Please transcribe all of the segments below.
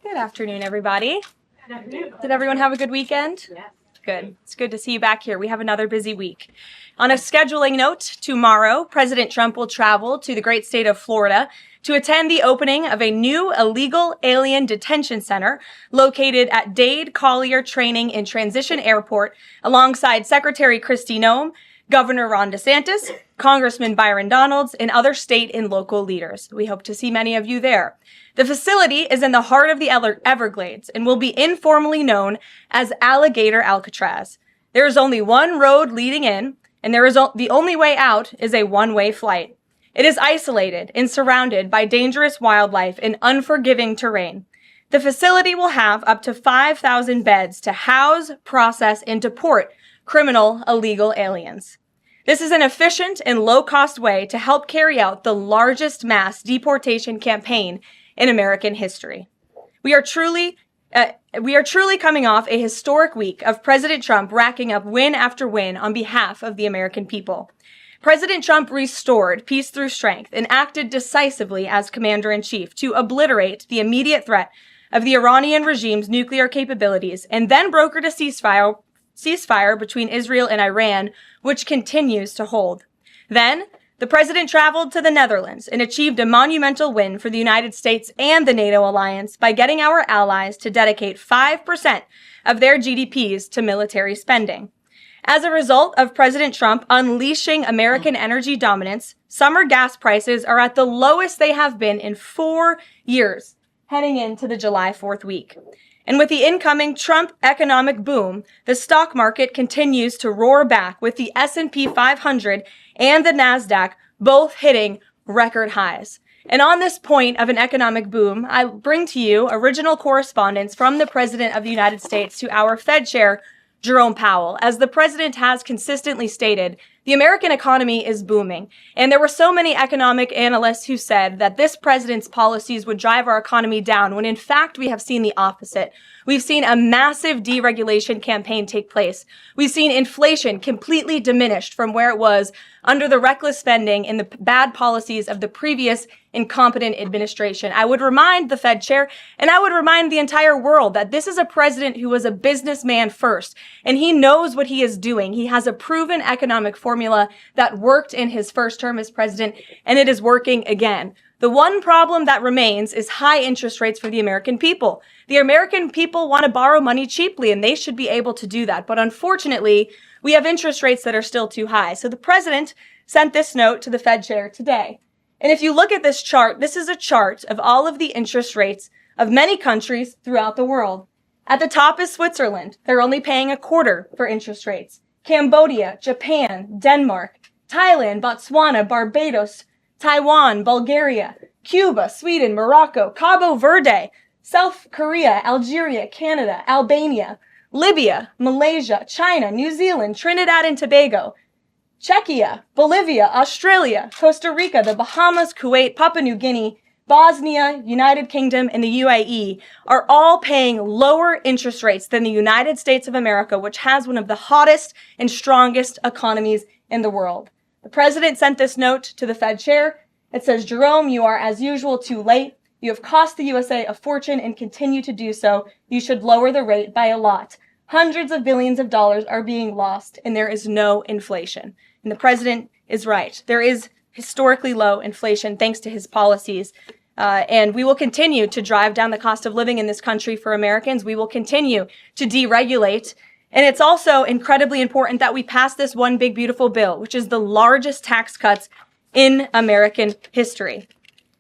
Good afternoon, everybody. Good afternoon. Did everyone have a good weekend? Yes. Good. It's good to see you back here. We have another busy week. On a scheduling note, tomorrow, President Trump will travel to the great state of Florida to attend the opening of a new illegal alien detention center located at Dade Collier Training and Transition Airport alongside Secretary Kristi Noem, Governor Ron DeSantis, Congressman Byron Donalds, and other state and local leaders. We hope to see many of you there. The facility is in the heart of the Everglades and will be informally known as Alligator Alcatraz. There is only one road leading in, and the only way out is a one-way flight. It is isolated and surrounded by dangerous wildlife and unforgiving terrain. The facility will have up to 5,000 beds to house, process, and deport criminal illegal aliens. This is an efficient and low-cost way to help carry out the largest mass deportation campaign in American history. We are truly coming off a historic week of President Trump racking up win after win on behalf of the American people. President Trump restored peace through strength and acted decisively as commander-in-chief to obliterate the immediate threat of the Iranian regime's nuclear capabilities and then brokered a ceasefire between Israel and Iran, which continues to hold. Then, the president traveled to the Netherlands and achieved a monumental win for the United States and the NATO alliance by getting our allies to dedicate 5% of their GDPs to military spending. As a result of President Trump unleashing American energy dominance, summer gas prices are at the lowest they have been in 4 years, heading into the July 4th week. And with the incoming Trump economic boom, the stock market continues to roar back with the S&P 500 and the NASDAQ both hitting record highs. And on this point of an economic boom, I bring to you original correspondence from the President of the United States to our Fed Chair, Jerome Powell. As the president has consistently stated, the American economy is booming. And there were so many economic analysts who said that this president's policies would drive our economy down, when in fact we have seen the opposite. We've seen a massive deregulation campaign take place. We've seen inflation completely diminished from where it was under the reckless spending and the bad policies of the previous incompetent administration. I would remind the Fed chair, and I would remind the entire world, that this is a president who was a businessman first, and he knows what he is doing. He has a proven economic formula that worked in his first term as president, and it is working again. The one problem that remains is high interest rates for the American people. The American people want to borrow money cheaply, and they should be able to do that. But unfortunately, we have interest rates that are still too high. So the president sent this note to the Fed chair today. And if you look at this chart, this is a chart of all of the interest rates of many countries throughout the world. At the top is Switzerland. They're only paying a quarter for interest rates. Cambodia, Japan, Denmark, Thailand, Botswana, Barbados, Taiwan, Bulgaria, Cuba, Sweden, Morocco, Cabo Verde, South Korea, Algeria, Canada, Albania, Libya, Malaysia, China, New Zealand, Trinidad and Tobago, Czechia, Bolivia, Australia, Costa Rica, the Bahamas, Kuwait, Papua New Guinea, Bosnia, United Kingdom, and the UAE are all paying lower interest rates than the United States of America, which has one of the hottest and strongest economies in the world. The president sent this note to the Fed chair. It says, Jerome, you are as usual too late. You have cost the USA a fortune and continue to do so. You should lower the rate by a lot. Hundreds of billions of dollars are being lost, and there is no inflation. And the president is right. There is historically low inflation thanks to his policies. And we will continue to drive down the cost of living in this country for Americans. We will continue to deregulate. And it's also incredibly important that we pass this one big, beautiful bill, which is the largest tax cuts in American history.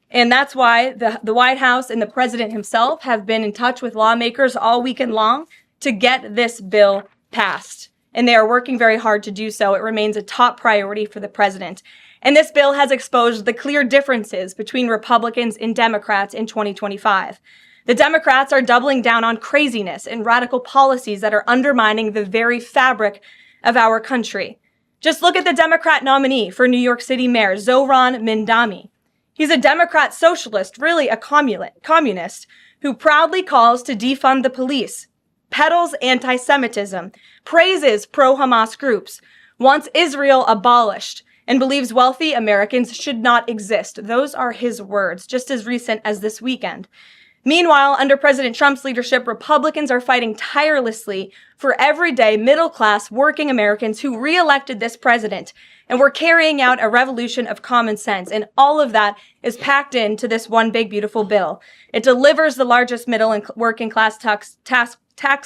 And that's why the White House and the president himself have been in touch with lawmakers all weekend long to get this bill passed. And they are working very hard to do so. It remains a top priority for the president. And this bill has exposed the clear differences between Republicans and Democrats in 2025. The Democrats are doubling down on craziness and radical policies that are undermining the very fabric of our country. Just look at the Democrat nominee for New York City Mayor, Zohran Mamdani. He's a Democrat socialist, really a communist, who proudly calls to defund the police, peddles anti-Semitism, praises pro-Hamas groups, wants Israel abolished, and believes wealthy Americans should not exist. Those are his words, just as recent as this weekend. Meanwhile, under President Trump's leadership, Republicans are fighting tirelessly for everyday middle-class working Americans who re-elected this president. And we're carrying out a revolution of common sense. And all of that is packed into this one big, beautiful bill. It delivers the largest middle and working class tax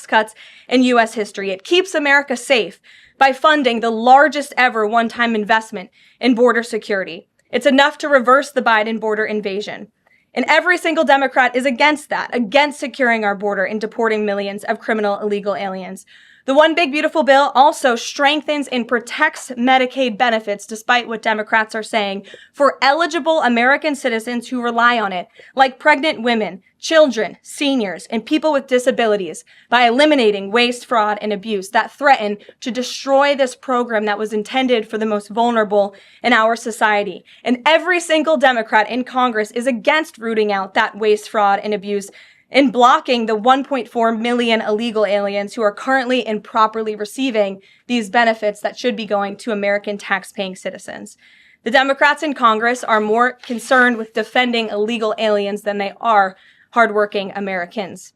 cuts in U.S. history. It keeps America safe by funding the largest ever one-time investment in border security. It's enough to reverse the Biden border invasion. And every single Democrat is against that, against securing our border and deporting millions of criminal illegal aliens. The One Big Beautiful Bill also strengthens and protects Medicaid benefits, despite what Democrats are saying, for eligible American citizens who rely on it, like pregnant women, children, seniors, and people with disabilities, by eliminating waste, fraud, and abuse that threaten to destroy this program that was intended for the most vulnerable in our society. And every single Democrat in Congress is against rooting out that waste, fraud, and abuse and blocking the 1.4 million illegal aliens who are currently improperly receiving these benefits that should be going to American tax-paying citizens. The Democrats in Congress are more concerned with defending illegal aliens than they are hardworking Americans.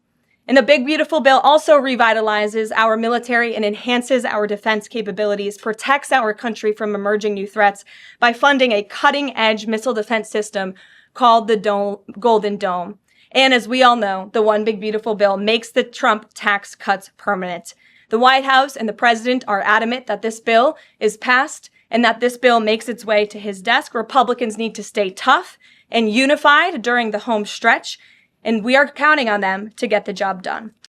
And the Big Beautiful Bill also revitalizes our military and enhances our defense capabilities, protects our country from emerging new threats by funding a cutting-edge missile defense system called the Golden Dome. And as we all know, the One Big Beautiful Bill makes the Trump tax cuts permanent. The White House and the president are adamant that this bill is passed and that this bill makes its way to his desk. Republicans need to stay tough and unified during the home stretch, and we are counting on them to get the job done.